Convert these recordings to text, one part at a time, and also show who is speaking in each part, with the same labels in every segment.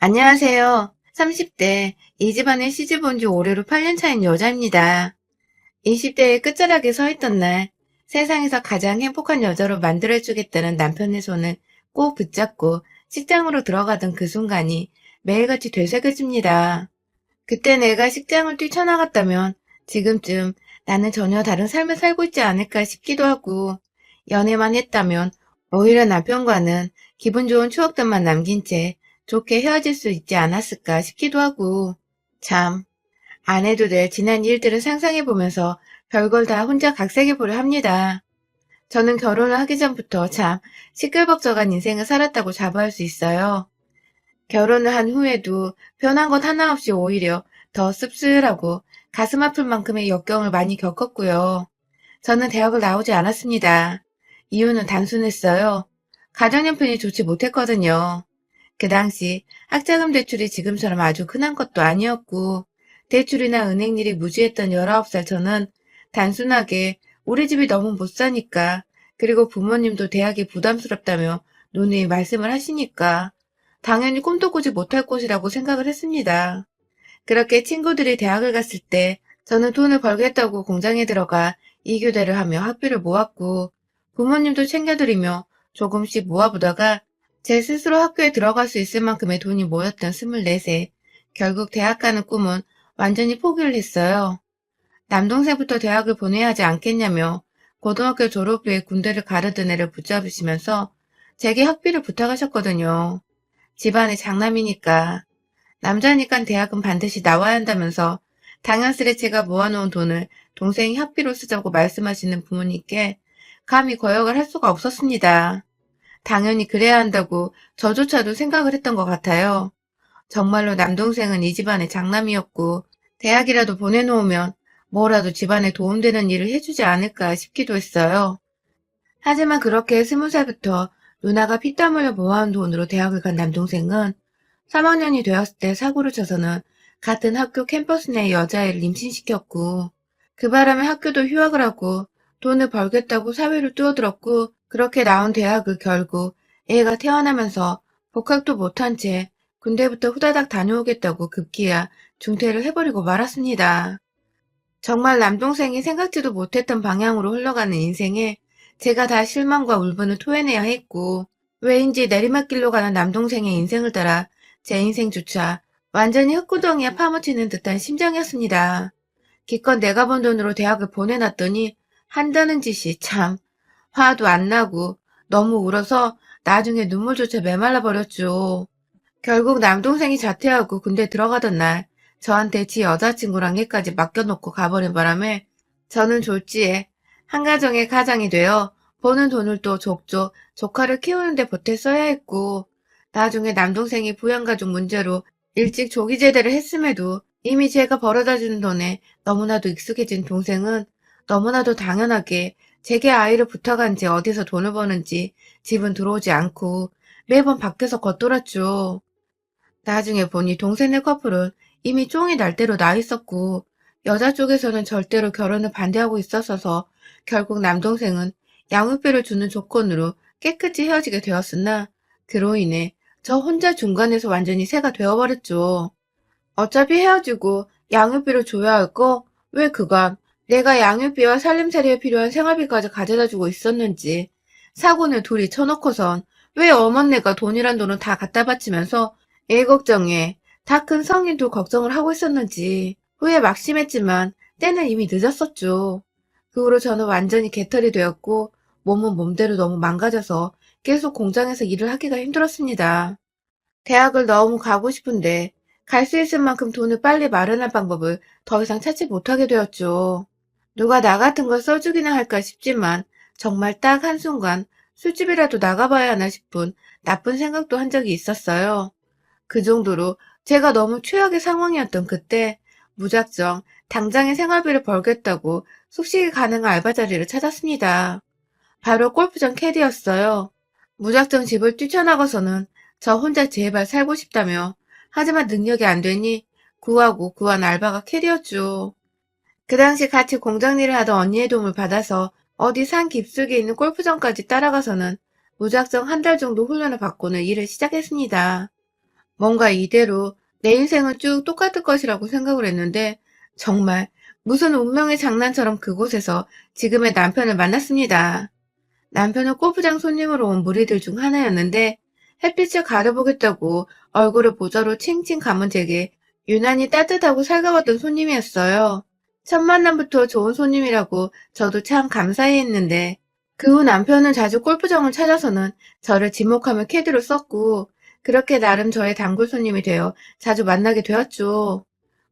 Speaker 1: 안녕하세요. 30대, 이 집안에 시집 온 지 올해로 8년 차인 여자입니다. 20대의 끝자락에 서 있던 날, 세상에서 가장 행복한 여자로 만들어주겠다는 남편의 손을 꼭 붙잡고 식장으로 들어가던 그 순간이 매일같이 되새겨집니다. 그때 내가 식장을 뛰쳐나갔다면 지금쯤 나는 전혀 다른 삶을 살고 있지 않을까 싶기도 하고, 연애만 했다면 오히려 남편과는 기분 좋은 추억들만 남긴 채 좋게 헤어질 수 있지 않았을까 싶기도 하고, 참, 안 해도 될 지난 일들을 상상해보면서 별걸 다 혼자 각색해보려 합니다. 저는 결혼을 하기 전부터 참 시끌벅적한 인생을 살았다고 자부할 수 있어요. 결혼을 한 후에도 변한 것 하나 없이 오히려 더 씁쓸하고 가슴 아플 만큼의 역경을 많이 겪었고요. 저는 대학을 나오지 않았습니다. 이유는 단순했어요. 가정 형편이 좋지 못했거든요. 그 당시 학자금 대출이 지금처럼 아주 흔한 것도 아니었고, 대출이나 은행 일이 무지했던 19살 저는 단순하게 우리 집이 너무 못 사니까, 그리고 부모님도 대학이 부담스럽다며 누누이 말씀을 하시니까 당연히 꿈도 꾸지 못할 곳이라고 생각을 했습니다. 그렇게 친구들이 대학을 갔을 때 저는 돈을 벌겠다고 공장에 들어가 이교대를 하며 학비를 모았고, 부모님도 챙겨드리며 조금씩 모아보다가 제 스스로 학교에 들어갈 수 있을 만큼의 돈이 모였던 24세. 결국 대학 가는 꿈은 완전히 포기를 했어요. 남동생부터 대학을 보내야 하지 않겠냐며 고등학교 졸업 후에 군대를 가르던 애를 붙잡으시면서 제게 학비를 부탁하셨거든요. 집안의 장남이니까, 남자니까 대학은 반드시 나와야 한다면서 당연스레 제가 모아놓은 돈을 동생이 학비로 쓰자고 말씀하시는 부모님께 감히 거역을 할 수가 없었습니다. 당연히 그래야 한다고 저조차도 생각을 했던 것 같아요. 정말로 남동생은 이 집안의 장남이었고 대학이라도 보내놓으면 뭐라도 집안에 도움되는 일을 해주지 않을까 싶기도 했어요. 하지만 그렇게 20살부터 누나가 피땀 흘려 모아온 돈으로 대학을 간 남동생은 3학년이 되었을 때 사고를 쳐서는 같은 학교 캠퍼스 내 여자애를 임신시켰고, 그 바람에 학교도 휴학을 하고 돈을 벌겠다고 사회를 뛰어들었고, 그렇게 나온 대학을 결국 애가 태어나면서 복학도 못한 채 군대부터 후다닥 다녀오겠다고 급기야 중퇴를 해버리고 말았습니다. 정말 남동생이 생각지도 못했던 방향으로 흘러가는 인생에 제가 다 실망과 울분을 토해내야 했고, 왜인지 내리막길로 가는 남동생의 인생을 따라 제 인생조차 완전히 흙구덩이에 파묻히는 듯한 심정이었습니다. 기껏 내가 번 돈으로 대학을 보내놨더니 한다는 짓이 참 화도 안 나고 너무 울어서 나중에 눈물조차 메말라 버렸죠. 결국 남동생이 자퇴하고 군대 들어가던 날 저한테 지 여자친구랑 얘까지 맡겨놓고 가버린 바람에 저는 졸지에 한가정의 가장이 되어 버는 돈을 또 족족 조카를 키우는데 보태 써야 했고, 나중에 남동생이 부양가족 문제로 일찍 조기 제대를 했음에도 이미 제가 벌어다주는 돈에 너무나도 익숙해진 동생은 너무나도 당연하게 제게 아이를 부탁한 지 어디서 돈을 버는지 집은 들어오지 않고 매번 밖에서 겉돌았죠. 나중에 보니 동생네 커플은 이미 쫑이 날 대로 나 있었고, 여자 쪽에서는 절대로 결혼을 반대하고 있었어서 결국 남동생은 양육비를 주는 조건으로 깨끗이 헤어지게 되었으나, 그로 인해 저 혼자 중간에서 완전히 새가 되어버렸죠. 어차피 헤어지고 양육비를 줘야 할 거 왜 그간 내가 양육비와 살림살이에 필요한 생활비까지 가져다주고 있었는지, 사고는 둘이 쳐놓고선 왜 어머니가 돈이란 돈은 다 갖다 바치면서 애 걱정에 다 큰 성인도 걱정을 하고 있었는지 후에 막심했지만 때는 이미 늦었었죠. 그 후로 저는 완전히 개털이 되었고 몸은 몸대로 너무 망가져서 계속 공장에서 일을 하기가 힘들었습니다. 대학을 너무 가고 싶은데 갈 수 있을 만큼 돈을 빨리 마련할 방법을 더 이상 찾지 못하게 되었죠. 누가 나 같은 걸 써주기나 할까 싶지만 정말 딱 한순간 술집이라도 나가봐야 하나 싶은 나쁜 생각도 한 적이 있었어요. 그 정도로 제가 너무 최악의 상황이었던 그때 무작정 당장의 생활비를 벌겠다고 숙식이 가능한 알바 자리를 찾았습니다. 바로 골프장 캐디였어요. 무작정 집을 뛰쳐나가서는 저 혼자 제발 살고 싶다며, 하지만 능력이 안 되니 구하고 구한 알바가 캐디였죠. 그 당시 같이 공장 일을 하던 언니의 도움을 받아서 어디 산 깊숙이 있는 골프장까지 따라가서는 무작정 한 달 정도 훈련을 받고는 일을 시작했습니다. 뭔가 이대로 내 인생은 쭉 똑같을 것이라고 생각을 했는데 정말 무슨 운명의 장난처럼 그곳에서 지금의 남편을 만났습니다. 남편은 골프장 손님으로 온 무리들 중 하나였는데 햇빛을 가려보겠다고 얼굴을 모자로 칭칭 감은 제게 유난히 따뜻하고 살가웠던 손님이었어요. 첫 만남부터 좋은 손님이라고 저도 참 감사해 했는데 그 후 남편은 자주 골프장을 찾아서는 저를 지목하며 캐디로 썼고 그렇게 나름 저의 단골 손님이 되어 자주 만나게 되었죠.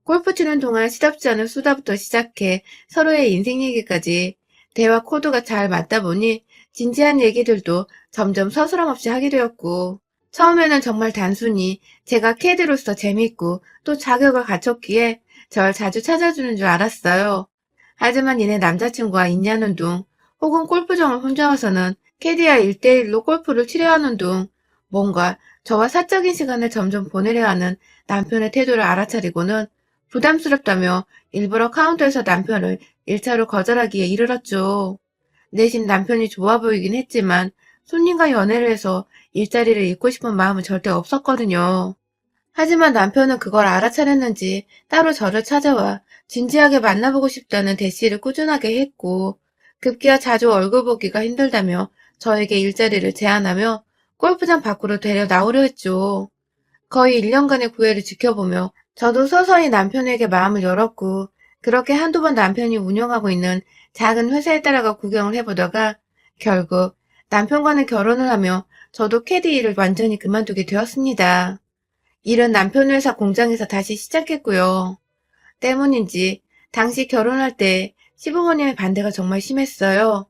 Speaker 1: 골프 치는 동안 시답지 않은 수다부터 시작해 서로의 인생 얘기까지 대화 코드가 잘 맞다 보니 진지한 얘기들도 점점 서스럼 없이 하게 되었고 처음에는 정말 단순히 제가 캐디로서 재미있고 또 자격을 갖췄기에 절 자주 찾아주는 줄 알았어요. 하지만 이내 남자친구와 있냐는 둥 혹은 골프장을 혼자 와서는 캐디와 1대1로 골프를 치려 하는 둥 뭔가 저와 사적인 시간을 점점 보내려 하는 남편의 태도를 알아차리고는 부담스럽다며 일부러 카운터에서 남편을 1차로 거절하기에 이르렀죠. 내심 남편이 좋아 보이긴 했지만 손님과 연애를 해서 일자리를 잃고 싶은 마음은 절대 없었거든요. 하지만 남편은 그걸 알아차렸는지 따로 저를 찾아와 진지하게 만나보고 싶다는 대시를 꾸준하게 했고 급기야 자주 얼굴 보기가 힘들다며 저에게 일자리를 제안하며 골프장 밖으로 데려 나오려 했죠. 거의 1년간의 구애를 지켜보며 저도 서서히 남편에게 마음을 열었고 그렇게 한두 번 남편이 운영하고 있는 작은 회사에 따라가 구경을 해보다가 결국 남편과는 결혼을 하며 저도 캐디 일을 완전히 그만두게 되었습니다. 일은 남편 회사 공장에서 다시 시작했고요. 때문인지 당시 결혼할 때 시부모님의 반대가 정말 심했어요.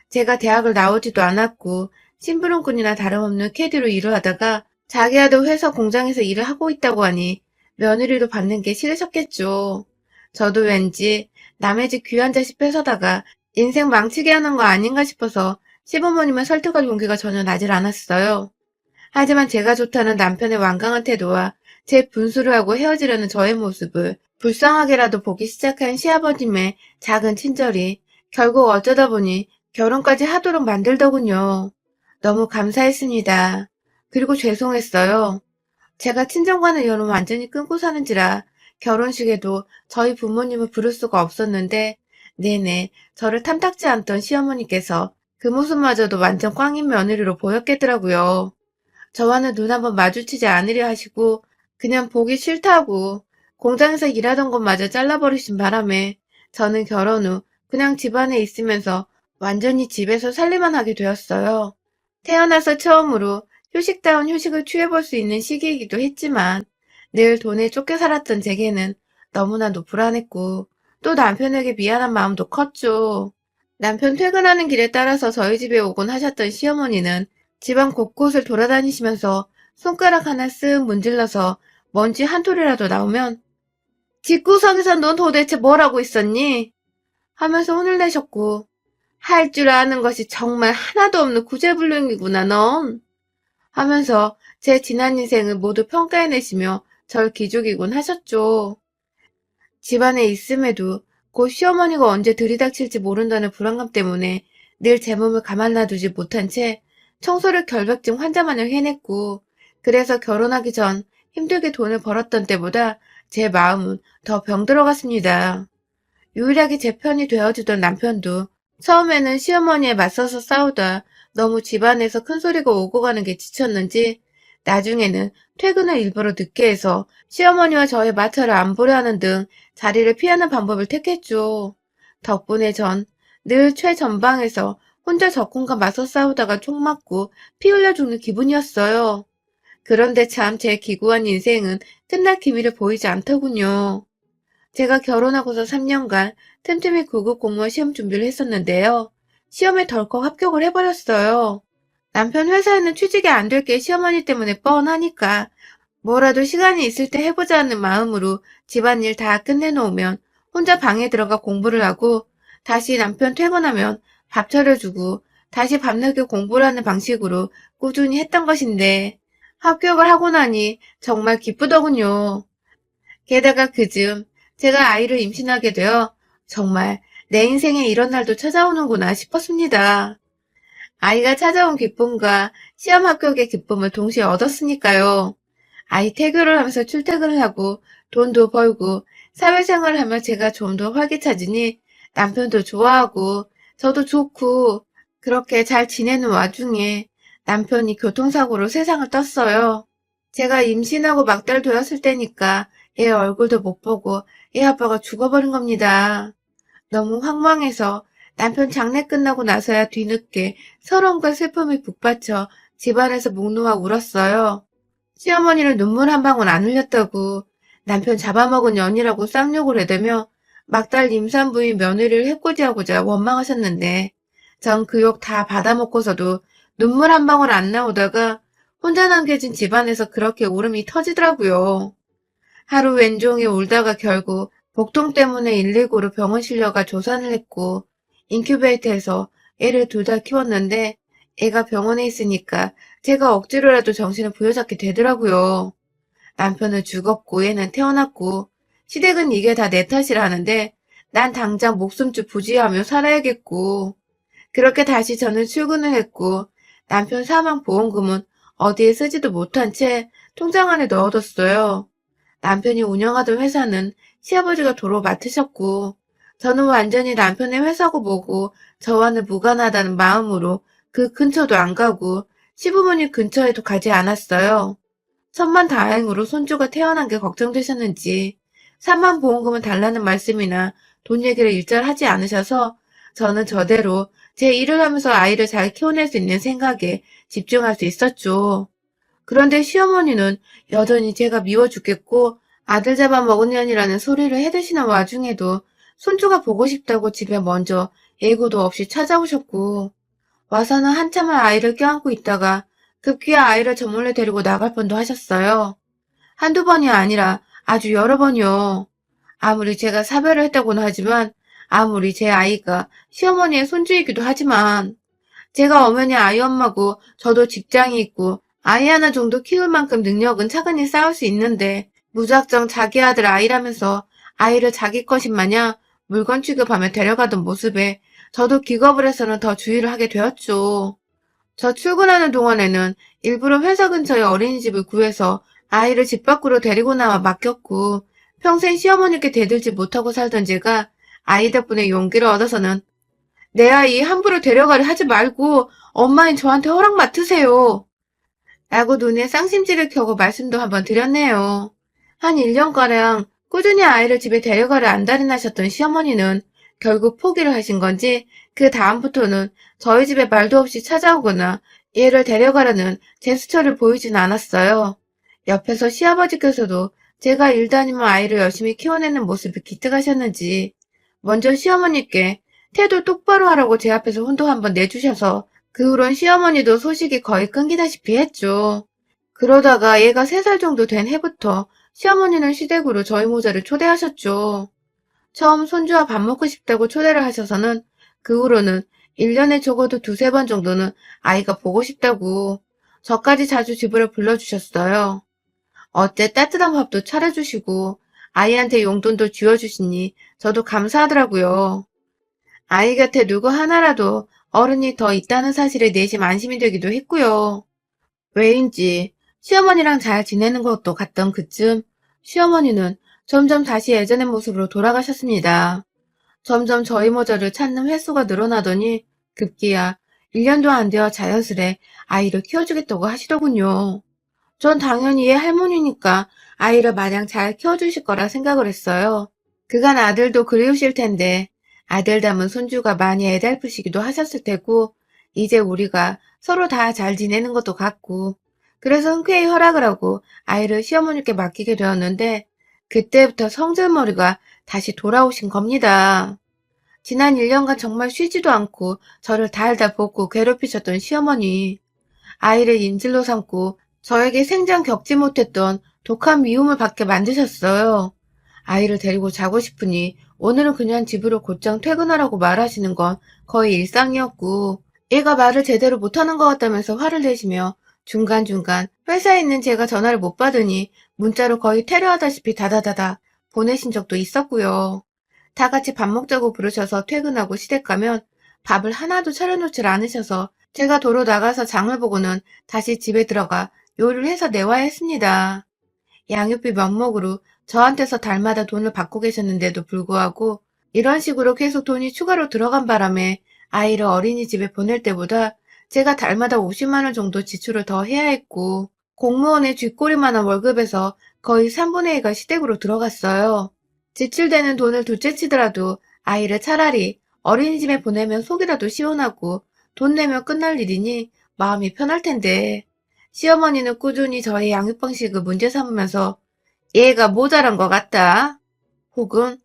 Speaker 1: 제가 대학을 나오지도 않았고 심부름꾼이나 다름없는 캐디로 일을 하다가 자기야도 회사 공장에서 일을 하고 있다고 하니 며느리로 받는 게 싫으셨겠죠. 저도 왠지 남의 집 귀한 자식 뺏어다가 인생 망치게 하는 거 아닌가 싶어서 시부모님을 설득할 용기가 전혀 나질 않았어요. 하지만 제가 좋다는 남편의 완강한 태도와 제 분수를 하고 헤어지려는 저의 모습을 불쌍하게라도 보기 시작한 시아버님의 작은 친절이 결국 어쩌다 보니 결혼까지 하도록 만들더군요. 너무 감사했습니다. 그리고 죄송했어요. 제가 친정과는 연을 완전히 끊고 사는지라 결혼식에도 저희 부모님을 부를 수가 없었는데 내내 저를 탐탁지 않던 시어머니께서 그 모습마저도 완전 꽝인 며느리로 보였겠더라고요. 저와는 눈 한번 마주치지 않으려 하시고 그냥 보기 싫다고 공장에서 일하던 것마저 잘라버리신 바람에 저는 결혼 후 그냥 집안에 있으면서 완전히 집에서 살림만 하게 되었어요. 태어나서 처음으로 휴식다운 휴식을 취해볼 수 있는 시기이기도 했지만 늘 돈에 쫓겨 살았던 제게는 너무나도 불안했고 또 남편에게 미안한 마음도 컸죠. 남편 퇴근하는 길에 따라서 저희 집에 오곤 하셨던 시어머니는 집안 곳곳을 돌아다니시면서 손가락 하나 쓱 문질러서 먼지 한 톨이라도 나오면 집구석에서 넌 도대체 뭘 하고 있었니? 하면서 혼을 내셨고 할 줄 아는 것이 정말 하나도 없는 구제불능이구나 넌 하면서 제 지난 인생을 모두 평가해내시며 절 기죽이곤 하셨죠. 집안에 있음에도 곧 시어머니가 언제 들이닥칠지 모른다는 불안감 때문에 늘 제 몸을 가만 놔두지 못한 채 청소를 결벽증 환자마냥 해냈고 그래서 결혼하기 전 힘들게 돈을 벌었던 때보다 제 마음은 더 병들어갔습니다. 유일하게 제 편이 되어주던 남편도 처음에는 시어머니에 맞서서 싸우다 너무 집안에서 큰소리가 오고 가는 게 지쳤는지 나중에는 퇴근을 일부러 늦게 해서 시어머니와 저의 마찰을 안 보려 하는 등 자리를 피하는 방법을 택했죠. 덕분에 전 늘 최전방에서 혼자 적군과 맞서 싸우다가 총 맞고 피 흘려 죽는 기분이었어요. 그런데 참 제 기구한 인생은 끝날 기미를 보이지 않더군요. 제가 결혼하고서 3년간 틈틈이 9급 공무원 시험 준비를 했었는데요. 시험에 덜컥 합격을 해버렸어요. 남편 회사에는 취직이 안 될 게 시어머니 때문에 뻔하니까 뭐라도 시간이 있을 때 해보자는 마음으로 집안일 다 끝내놓으면 혼자 방에 들어가 공부를 하고 다시 남편 퇴근하면 밥 차려주고 다시 밤늦게 공부를 하는 방식으로 꾸준히 했던 것인데 합격을 하고 나니 정말 기쁘더군요. 게다가 그즈음 제가 아이를 임신하게 되어 정말 내 인생에 이런 날도 찾아오는구나 싶었습니다. 아이가 찾아온 기쁨과 시험 합격의 기쁨을 동시에 얻었으니까요. 아이 태교를 하면서 출퇴근을 하고 돈도 벌고 사회생활을 하며 제가 좀 더 활기차지니 남편도 좋아하고 저도 좋고 그렇게 잘 지내는 와중에 남편이 교통사고로 세상을 떴어요. 제가 임신하고 막달 되었을 때니까 애 얼굴도 못 보고 애 아빠가 죽어버린 겁니다. 너무 황망해서 남편 장례 끝나고 나서야 뒤늦게 서러움과 슬픔이 북받쳐 집안에서 목 놓아 울었어요. 시어머니는 눈물 한 방울 안 흘렸다고 남편 잡아먹은 년이라고 쌍욕을 해대며 막달 임산부인 며느리를 해코지하고자 원망하셨는데 전 그 욕 다 받아먹고서도 눈물 한 방울 안 나오다가 혼자 남겨진 집안에서 그렇게 울음이 터지더라고요. 하루 왼종일 울다가 결국 복통 때문에 119로 병원 실려가 조산을 했고 인큐베이터에서 애를 둘 다 키웠는데 애가 병원에 있으니까 제가 억지로라도 정신을 부여잡게 되더라고요. 남편은 죽었고 애는 태어났고 시댁은 이게 다 내 탓이라 하는데 난 당장 목숨줄 부지하며 살아야겠고 그렇게 다시 저는 출근을 했고 남편 사망 보험금은 어디에 쓰지도 못한 채 통장 안에 넣어뒀어요. 남편이 운영하던 회사는 시아버지가 도로 맡으셨고 저는 완전히 남편의 회사고 뭐고 저와는 무관하다는 마음으로 그 근처도 안 가고 시부모님 근처에도 가지 않았어요. 천만다행으로 손주가 태어난 게 걱정되셨는지 3만 보험금은 달라는 말씀이나 돈 얘기를 일절 하지 않으셔서 저는 저대로 제 일을 하면서 아이를 잘 키워낼 수 있는 생각에 집중할 수 있었죠. 그런데 시어머니는 여전히 제가 미워 죽겠고 아들 잡아먹은 년이라는 소리를 해대시는 와중에도 손주가 보고 싶다고 집에 먼저 예고도 없이 찾아오셨고 와서는 한참을 아이를 껴안고 있다가 급기야 아이를 저 몰래 데리고 나갈 뻔도 하셨어요. 한두 번이 아니라 아주 여러 번이요. 아무리 제가 사별을 했다고는 하지만 아무리 제 아이가 시어머니의 손주이기도 하지만 제가 엄연히 아이 엄마고 저도 직장이 있고 아이 하나 정도 키울 만큼 능력은 차근히 쌓을 수 있는데 무작정 자기 아들 아이라면서 아이를 자기 것인 마냥 물건 취급하며 데려가던 모습에 저도 기겁을 해서는 더 주의를 하게 되었죠. 저 출근하는 동안에는 일부러 회사 근처에 어린이집을 구해서 아이를 집 밖으로 데리고 나와 맡겼고 평생 시어머니께 대들지 못하고 살던 제가 아이 덕분에 용기를 얻어서는 내 아이 함부로 데려가려 하지 말고 엄마인 저한테 허락 맡으세요. 라고 눈에 쌍심지를 켜고 말씀도 한번 드렸네요. 한 1년가량 꾸준히 아이를 집에 데려가려 안달이 나셨던 시어머니는 결국 포기를 하신 건지 그 다음부터는 저희 집에 말도 없이 찾아오거나 얘를 데려가려는 제스처를 보이진 않았어요. 옆에서 시아버지께서도 제가 일 다니며 아이를 열심히 키워내는 모습을 기특하셨는지 먼저 시어머니께 태도 똑바로 하라고 제 앞에서 혼도 한번 내주셔서 그 후론 시어머니도 소식이 거의 끊기다시피 했죠. 그러다가 얘가 3살 정도 된 해부터 시어머니는 시댁으로 저희 모자를 초대하셨죠. 처음 손주와 밥 먹고 싶다고 초대를 하셔서는 그 후로는 1년에 적어도 2~3번 정도는 아이가 보고 싶다고 저까지 자주 집으로 불러주셨어요. 어때 따뜻한 밥도 차려주시고 아이한테 용돈도 쥐어주시니 저도 감사하더라고요. 아이 곁에 누구 하나라도 어른이 더 있다는 사실에 내심 안심이 되기도 했고요. 왜인지 시어머니랑 잘 지내는 것도 같던 그쯤 시어머니는 점점 다시 예전의 모습으로 돌아가셨습니다. 점점 저희 모자를 찾는 횟수가 늘어나더니 급기야 1년도 안 되어 자연스레 아이를 키워주겠다고 하시더군요. 전 당연히 얘 할머니니까 아이를 마냥 잘 키워주실 거라 생각을 했어요. 그간 아들도 그리우실 텐데 아들 닮은 손주가 많이 애달프시기도 하셨을 테고 이제 우리가 서로 다 잘 지내는 것도 같고 그래서 흔쾌히 허락을 하고 아이를 시어머니께 맡기게 되었는데 그때부터 성질머리가 다시 돌아오신 겁니다. 지난 1년간 정말 쉬지도 않고 저를 달달 볶고 괴롭히셨던 시어머니. 아이를 인질로 삼고 저에게 생전 겪지 못했던 독한 미움을 받게 만드셨어요. 아이를 데리고 자고 싶으니 오늘은 그냥 집으로 곧장 퇴근하라고 말하시는 건 거의 일상이었고 얘가 말을 제대로 못하는 것 같다면서 화를 내시며 중간중간 회사에 있는 제가 전화를 못 받으니 문자로 거의 테러하다시피 다다다다 보내신 적도 있었고요. 다 같이 밥 먹자고 부르셔서 퇴근하고 시댁 가면 밥을 하나도 차려놓질 않으셔서 제가 도로 나가서 장을 보고는 다시 집에 들어가 요리를 해서 내와야 했습니다. 양육비 명목으로 저한테서 달마다 돈을 받고 계셨는데도 불구하고 이런 식으로 계속 돈이 추가로 들어간 바람에 아이를 어린이집에 보낼 때보다 제가 달마다 50만 원 정도 지출을 더 해야 했고 공무원의 쥐꼬리만한 월급에서 거의 3분의 2가 시댁으로 들어갔어요. 지출되는 돈을 둘째치더라도 아이를 차라리 어린이집에 보내면 속이라도 시원하고 돈 내면 끝날 일이니 마음이 편할 텐데 시어머니는 꾸준히 저의 양육 방식을 문제 삼으면서 얘가 모자란 것 같다. 혹은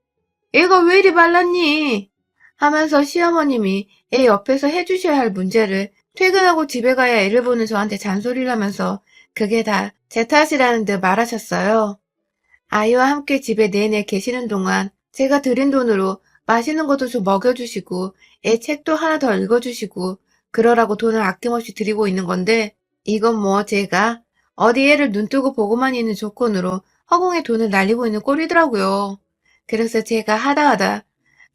Speaker 1: 얘가 왜 이리 말랐니? 하면서 시어머님이 애 옆에서 해주셔야 할 문제를 퇴근하고 집에 가야 애를 보는 저한테 잔소리를 하면서 그게 다 제 탓이라는 듯 말하셨어요. 아이와 함께 집에 내내 계시는 동안 제가 드린 돈으로 맛있는 것도 좀 먹여주시고 애 책도 하나 더 읽어주시고 그러라고 돈을 아낌없이 드리고 있는 건데 이건 뭐 제가 어디 애를 눈뜨고 보고만 있는 조건으로 허공에 돈을 날리고 있는 꼴이더라고요. 그래서 제가 하다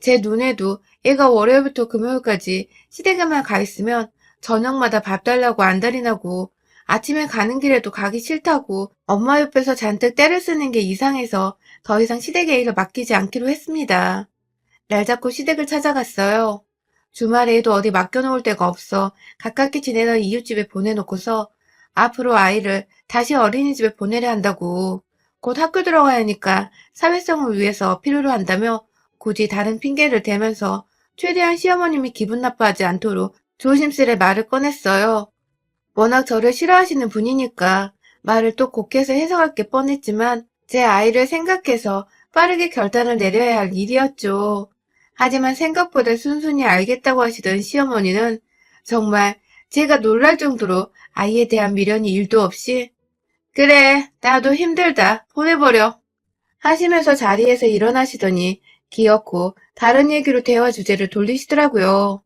Speaker 1: 제 눈에도 애가 월요일부터 금요일까지 시댁에만 가 있으면 저녁마다 밥 달라고 안달이 나고 아침에 가는 길에도 가기 싫다고 엄마 옆에서 잔뜩 떼를 쓰는 게 이상해서 더 이상 시댁에 일을 맡기지 않기로 했습니다. 날 잡고 시댁을 찾아갔어요. 주말에도 어디 맡겨놓을 데가 없어 가깝게 지내던 이웃집에 보내놓고서 앞으로 아이를 다시 어린이집에 보내려 한다고 곧 학교 들어가야 하니까 사회성을 위해서 필요로 한다며 굳이 다른 핑계를 대면서 최대한 시어머님이 기분 나빠하지 않도록 조심스레 말을 꺼냈어요. 워낙 저를 싫어하시는 분이니까 말을 또 곱게서 해석할 게 뻔했지만 제 아이를 생각해서 빠르게 결단을 내려야 할 일이었죠. 하지만 생각보다 순순히 알겠다고 하시던 시어머니는 정말 제가 놀랄 정도로 아이에 대한 미련이 1도 없이 그래, 나도 힘들다. 보내버려. 하시면서 자리에서 일어나시더니 기어코 다른 얘기로 대화 주제를 돌리시더라고요.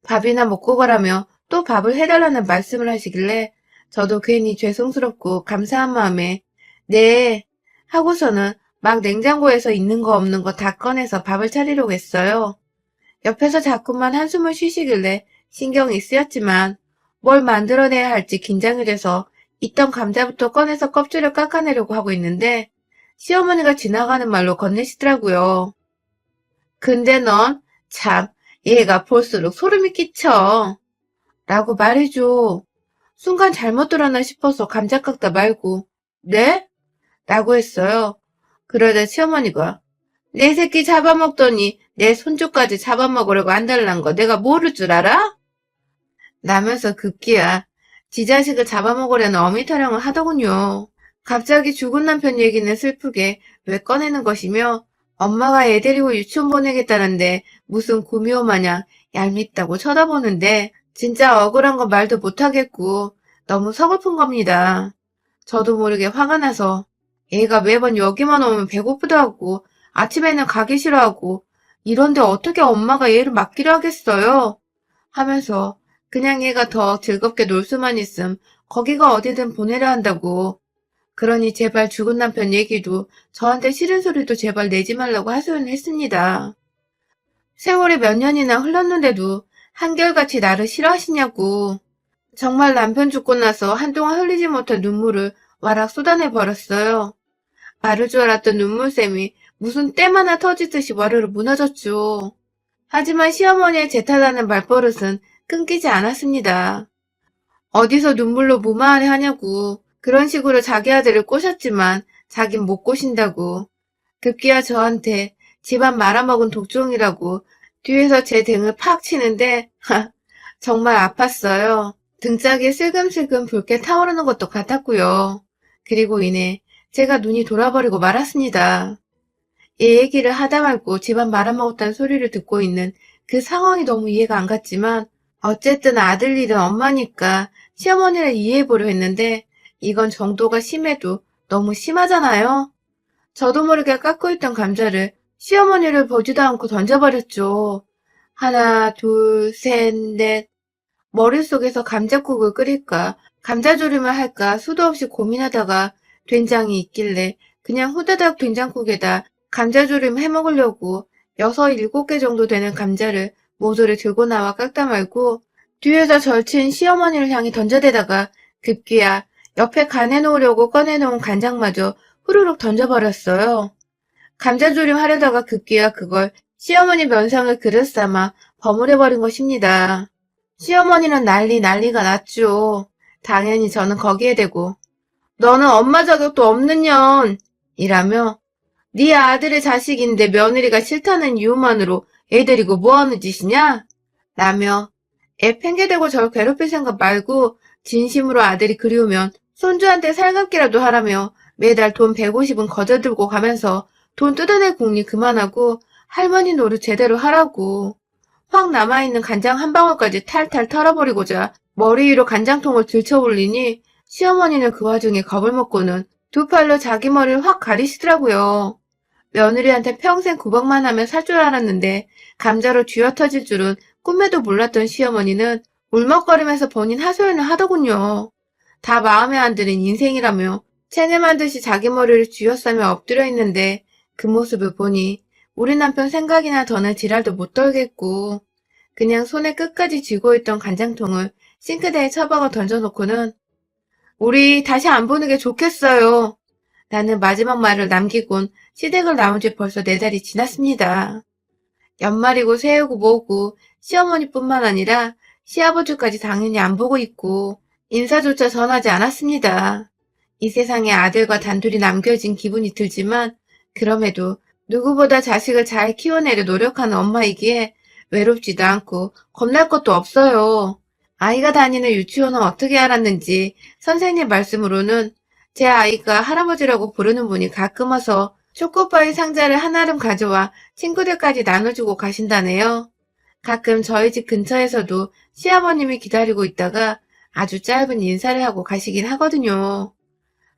Speaker 1: 밥이나 먹고 가라며 또 밥을 해달라는 말씀을 하시길래 저도 괜히 죄송스럽고 감사한 마음에 네 하고서는 막 냉장고에서 있는 거 없는 거 다 꺼내서 밥을 차리려고 했어요. 옆에서 자꾸만 한숨을 쉬시길래 신경이 쓰였지만 뭘 만들어내야 할지 긴장이 돼서 있던 감자부터 꺼내서 껍질을 깎아내려고 하고 있는데 시어머니가 지나가는 말로 건네시더라고요. 근데 넌 참 얘가 볼수록 소름이 끼쳐. 라고 말해줘. 순간 잘못 들었나 싶어서 감자 깎다 말고 네? 라고 했어요. 그러자 시어머니가 내 새끼 잡아먹더니 내 손주까지 잡아먹으려고 안달난 거 내가 모를 줄 알아? 라면서 급기야 지 자식을 잡아먹으려는 어미 타령을 하더군요. 갑자기 죽은 남편 얘기는 슬프게 왜 꺼내는 것이며 엄마가 애 데리고 유치원 보내겠다는데 무슨 구미호 마냥 얄밉다고 쳐다보는데 진짜 억울한 건 말도 못하겠고 너무 서글픈 겁니다. 저도 모르게 화가 나서 얘가 매번 여기만 오면 배고프다 하고 아침에는 가기 싫어하고 이런데 어떻게 엄마가 얘를 맡기려 하겠어요? 하면서 그냥 얘가 더 즐겁게 놀 수만 있음 거기가 어디든 보내려 한다고. 그러니 제발 죽은 남편 얘기도 저한테 싫은 소리도 제발 내지 말라고 하소연을 했습니다. 세월이 몇 년이나 흘렀는데도 한결같이 나를 싫어하시냐고. 정말 남편 죽고 나서 한동안 흘리지 못한 눈물을 와락 쏟아내 버렸어요. 마를 줄 알았던 눈물샘이 무슨 댐 하나 터지듯이 와르르 무너졌죠. 하지만 시어머니의 제 탓하는 말버릇은 끊기지 않았습니다. 어디서 눈물로 무마하려 하냐고 그런 식으로 자기 아들을 꼬셨지만 자긴 못 꼬신다고 급기야 저한테 집안 말아먹은 독종이라고 뒤에서 제 등을 팍 치는데 정말 아팠어요. 등짝이 슬금슬금 붉게 타오르는 것도 같았고요. 그리고 이내 제가 눈이 돌아버리고 말았습니다. 이 얘기를 하다 말고 집안 말아먹었다는 소리를 듣고 있는 그 상황이 너무 이해가 안 갔지만 어쨌든 아들 일은 엄마니까 시어머니를 이해해보려 했는데 이건 정도가 심해도 너무 심하잖아요. 저도 모르게 깎고 있던 감자를 시어머니를 보지도 않고 던져버렸죠. 하나, 둘, 셋, 넷. 머릿속에서 감자국을 끓일까, 감자조림을 할까 수도 없이 고민하다가 된장이 있길래 그냥 후다닥 된장국에다 감자조림 해먹으려고 6, 7개 정도 되는 감자를 모조리 들고 나와 깎다 말고 뒤에서 절친 시어머니를 향해 던져대다가 급기야 옆에 간에 놓으려고 꺼내놓은 간장마저 후루룩 던져버렸어요. 감자조림 하려다가 급기야 그걸 시어머니 면상을 그릇 삼아 버무려버린 것입니다. 시어머니는 난리가 났죠. 당연히 저는 거기에 대고 너는 엄마 자격도 없는 년! 이라며 네 아들의 자식인데 며느리가 싫다는 이유만으로 애 데리고 뭐하는 짓이냐? 라며 애 팽개대고 절 괴롭힐 생각 말고 진심으로 아들이 그리우면 손주한테 살갑기라도 하라며 매달 돈 150은 거저들고 가면서 돈 뜯어낼 궁리 그만하고 할머니 노릇 제대로 하라고. 확 남아있는 간장 한 방울까지 탈탈 털어버리고자 머리 위로 간장통을 들쳐 올리니 시어머니는 그 와중에 겁을 먹고는 두 팔로 자기 머리를 확 가리시더라고요. 며느리한테 평생 구박만 하면 살 줄 알았는데 감자로 쥐어 터질 줄은 꿈에도 몰랐던 시어머니는 울먹거리면서 본인 하소연을 하더군요. 다 마음에 안 드는 인생이라며 체념한 듯이 자기 머리를 쥐어싸며 엎드려 있는데 그 모습을 보니 우리 남편 생각이나 더는 지랄도 못 떨겠고 그냥 손에 끝까지 쥐고 있던 간장통을 싱크대에 처박아 던져놓고는 우리 다시 안 보는 게 좋겠어요. 라는 마지막 말을 남기곤 시댁을 나온 지 벌써 4달이 지났습니다. 연말이고 새해고 뭐고 시어머니뿐만 아니라 시아버지까지 당연히 안 보고 있고 인사조차 전하지 않았습니다. 이 세상에 아들과 단둘이 남겨진 기분이 들지만 그럼에도 누구보다 자식을 잘 키워내려 노력하는 엄마이기에 외롭지도 않고 겁날 것도 없어요. 아이가 다니는 유치원은 어떻게 알았는지 선생님 말씀으로는 제 아이가 할아버지라고 부르는 분이 가끔 와서 초코파이 상자를 한아름 가져와 친구들까지 나눠주고 가신다네요. 가끔 저희 집 근처에서도 시아버님이 기다리고 있다가 아주 짧은 인사를 하고 가시긴 하거든요.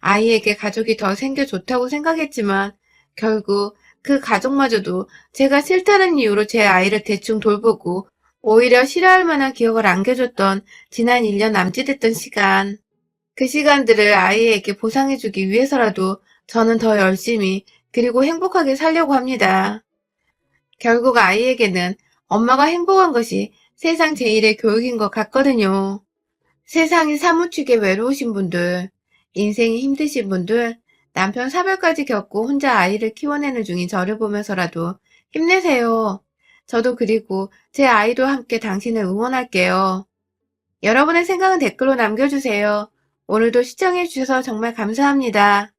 Speaker 1: 아이에게 가족이 더 생겨 좋다고 생각했지만 결국 그 가족마저도 제가 싫다는 이유로 제 아이를 대충 돌보고 오히려 싫어할 만한 기억을 안겨줬던 지난 1년 남짓했던 시간. 그 시간들을 아이에게 보상해주기 위해서라도 저는 더 열심히 그리고 행복하게 살려고 합니다. 결국 아이에게는 엄마가 행복한 것이 세상 제일의 교육인 것 같거든요. 세상이 사무치게 외로우신 분들, 인생이 힘드신 분들, 남편 사별까지 겪고 혼자 아이를 키워내는 중인 저를 보면서라도 힘내세요. 저도 그리고 제 아이도 함께 당신을 응원할게요. 여러분의 생각은 댓글로 남겨주세요. 오늘도 시청해주셔서 정말 감사합니다.